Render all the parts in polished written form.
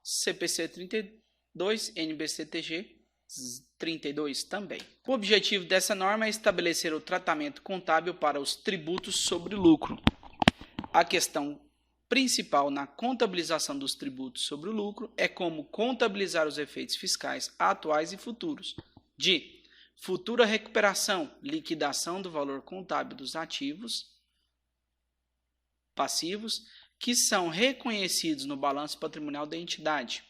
CPC 32, NBCTG 32 também. O objetivo dessa norma é estabelecer o tratamento contábil para os tributos sobre lucro. A questão principal na contabilização dos tributos sobre o lucro é como contabilizar os efeitos fiscais atuais e futuros de futura recuperação, liquidação do valor contábil dos ativos, passivos, que são reconhecidos no balanço patrimonial da entidade,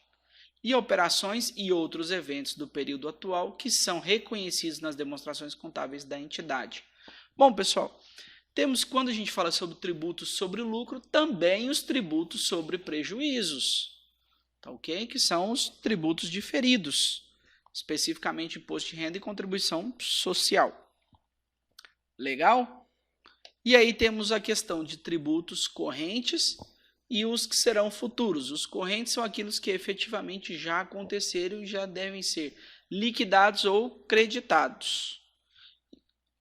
e operações e outros eventos do período atual que são reconhecidos nas demonstrações contábeis da entidade. Bom, pessoal, temos, quando a gente fala sobre tributos sobre lucro, também os tributos sobre prejuízos, tá ok? Que são os tributos diferidos, especificamente imposto de renda e contribuição social. Legal? E aí temos a questão de tributos correntes e os que serão futuros. Os correntes são aqueles que efetivamente já aconteceram e já devem ser liquidados ou creditados.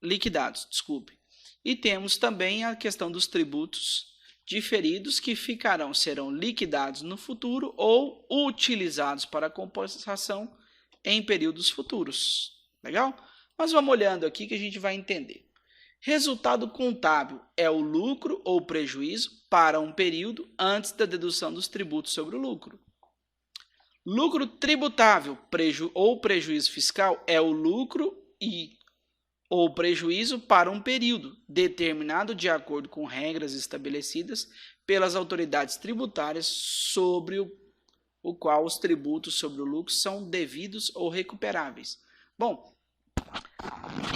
Liquidados, desculpe. E temos também a questão dos tributos diferidos que serão liquidados no futuro ou utilizados para compensação em períodos futuros. Legal? Mas vamos olhando aqui que a gente vai entender. Resultado contábil é o lucro ou prejuízo para um período antes da dedução dos tributos sobre o lucro. Lucro tributável ou prejuízo fiscal é o lucro ou prejuízo para um período determinado de acordo com regras estabelecidas pelas autoridades tributárias sobre o qual os tributos sobre o lucro são devidos ou recuperáveis. Bom,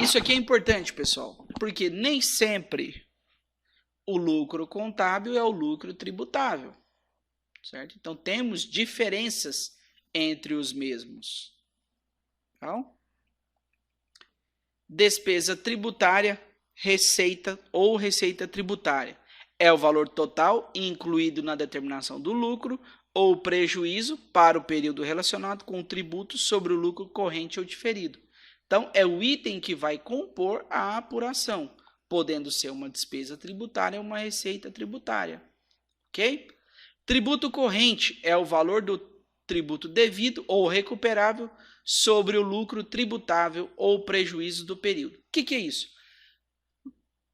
isso aqui é importante, pessoal, porque nem sempre o lucro contábil é o lucro tributável, certo? Então, temos diferenças entre os mesmos. Então, despesa tributária, receita ou receita tributária é o valor total incluído na determinação do lucro ou prejuízo para o período relacionado com o tributo sobre o lucro corrente ou diferido. Então, é o item que vai compor a apuração, podendo ser uma despesa tributária ou uma receita tributária. Ok? Tributo corrente é o valor do tributo devido ou recuperável sobre o lucro tributável ou prejuízo do período. O que é isso?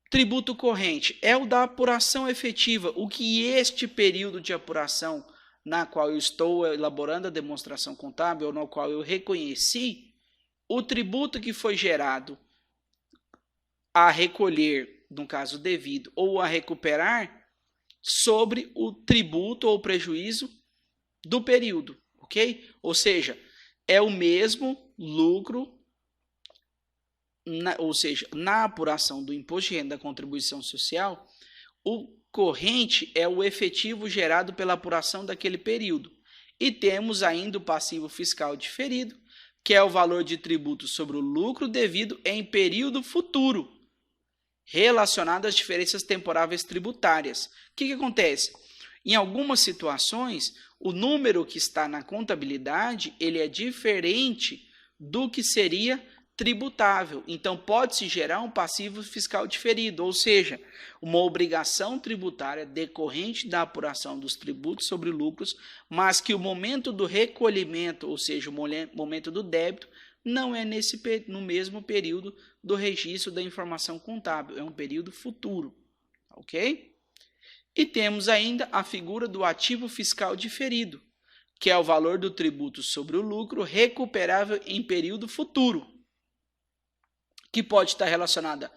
Tributo corrente é o da apuração efetiva, o que este período de apuração na qual eu estou elaborando a demonstração contábil, ou no qual eu reconheci o tributo que foi gerado a recolher, no caso devido, ou a recuperar, sobre o tributo ou prejuízo do período, ok? Ou seja, é o mesmo lucro, na apuração do imposto de renda da contribuição social, o corrente é o efetivo gerado pela apuração daquele período. E temos ainda o passivo fiscal diferido, que é o valor de tributo sobre o lucro devido em período futuro, relacionado às diferenças temporáveis tributárias. O que acontece? Em algumas situações, o número que está na contabilidade ele é diferente do que seria tributável. Então, pode-se gerar um passivo fiscal diferido, ou seja, uma obrigação tributária decorrente da apuração dos tributos sobre lucros, mas que o momento do recolhimento, ou seja, o momento do débito, não é no mesmo período do registro da informação contábil, é um período futuro, ok? E temos ainda a figura do ativo fiscal diferido, que é o valor do tributo sobre o lucro recuperável em período futuro, que pode estar relacionada a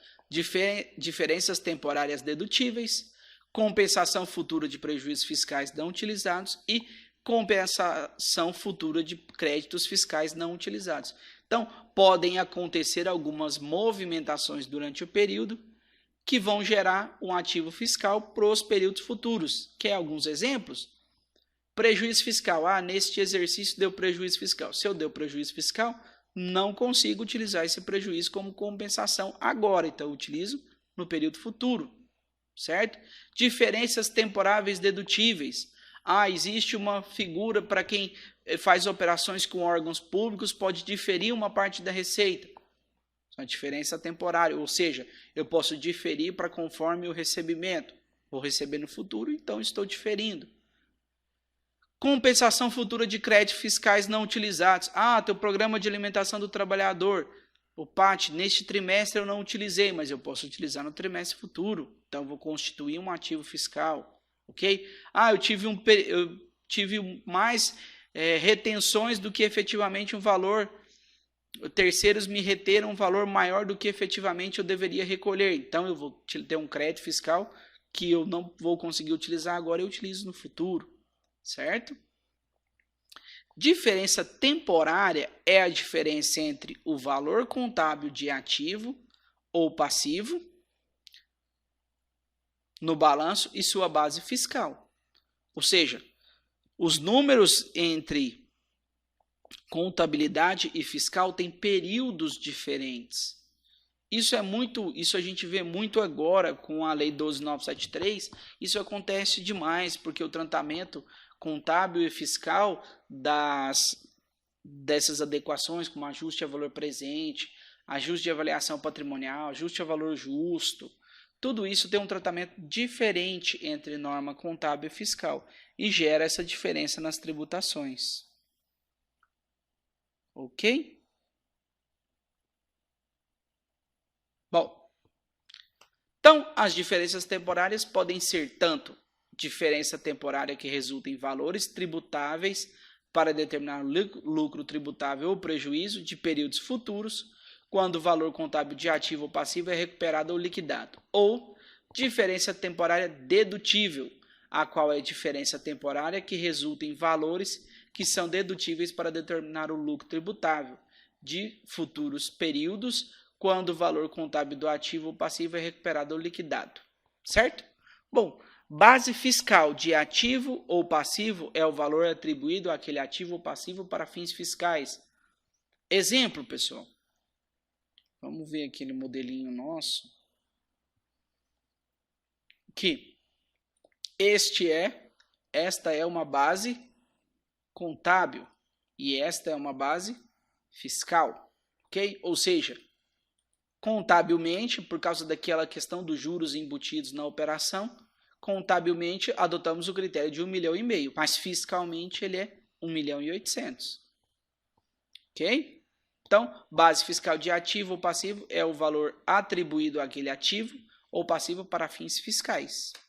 diferenças temporárias dedutíveis, compensação futura de prejuízos fiscais não utilizados e compensação futura de créditos fiscais não utilizados. Então, podem acontecer algumas movimentações durante o período que vão gerar um ativo fiscal para os períodos futuros. Quer alguns exemplos? Prejuízo fiscal. Neste exercício deu prejuízo fiscal. Se eu deu prejuízo fiscal, não consigo utilizar esse prejuízo como compensação agora, então eu utilizo no período futuro, certo? Diferenças temporáveis dedutíveis. Existe uma figura para quem faz operações com órgãos públicos, pode diferir uma parte da receita. A diferença temporária, ou seja, eu posso diferir para conforme o recebimento. Vou receber no futuro, então estou diferindo. Compensação futura de créditos fiscais não utilizados. Teu programa de alimentação do trabalhador. O PAT, neste trimestre eu não utilizei, mas eu posso utilizar no trimestre futuro. Então, eu vou constituir um ativo fiscal. Ok? Eu tive mais retenções do que efetivamente um valor. Terceiros me reteram um valor maior do que efetivamente eu deveria recolher. Então, eu vou ter um crédito fiscal que eu não vou conseguir utilizar agora, eu utilizo no futuro. Certo? Diferença temporária é a diferença entre o valor contábil de ativo ou passivo no balanço e sua base fiscal. Ou seja, os números entre contabilidade e fiscal têm períodos diferentes. Isso a gente vê muito agora com a Lei 12.973. Isso acontece demais porque o tratamento contábil e fiscal dessas adequações, como ajuste a valor presente, ajuste de avaliação patrimonial, ajuste a valor justo, tudo isso tem um tratamento diferente entre norma contábil e fiscal e gera essa diferença nas tributações. Ok? Bom, então as diferenças temporárias podem ser tanto diferença temporária que resulta em valores tributáveis para determinar lucro tributável ou prejuízo de períodos futuros, quando o valor contábil de ativo ou passivo é recuperado ou liquidado, ou diferença temporária dedutível, a qual é a diferença temporária que resulta em valores que são dedutíveis para determinar o lucro tributável de futuros períodos, quando o valor contábil do ativo ou passivo é recuperado ou liquidado. Certo? Bom, base fiscal de ativo ou passivo é o valor atribuído àquele ativo ou passivo para fins fiscais. Exemplo, pessoal. Vamos ver aquele modelinho nosso. Que esta é uma base contábil e esta é uma base fiscal. Ok? Ou seja, contabilmente, por causa daquela questão dos juros embutidos na operação, contabilmente adotamos o critério de 1,5 milhão, mas fiscalmente ele é 1,8 milhão. Ok? Então, base fiscal de ativo ou passivo é o valor atribuído àquele ativo ou passivo para fins fiscais.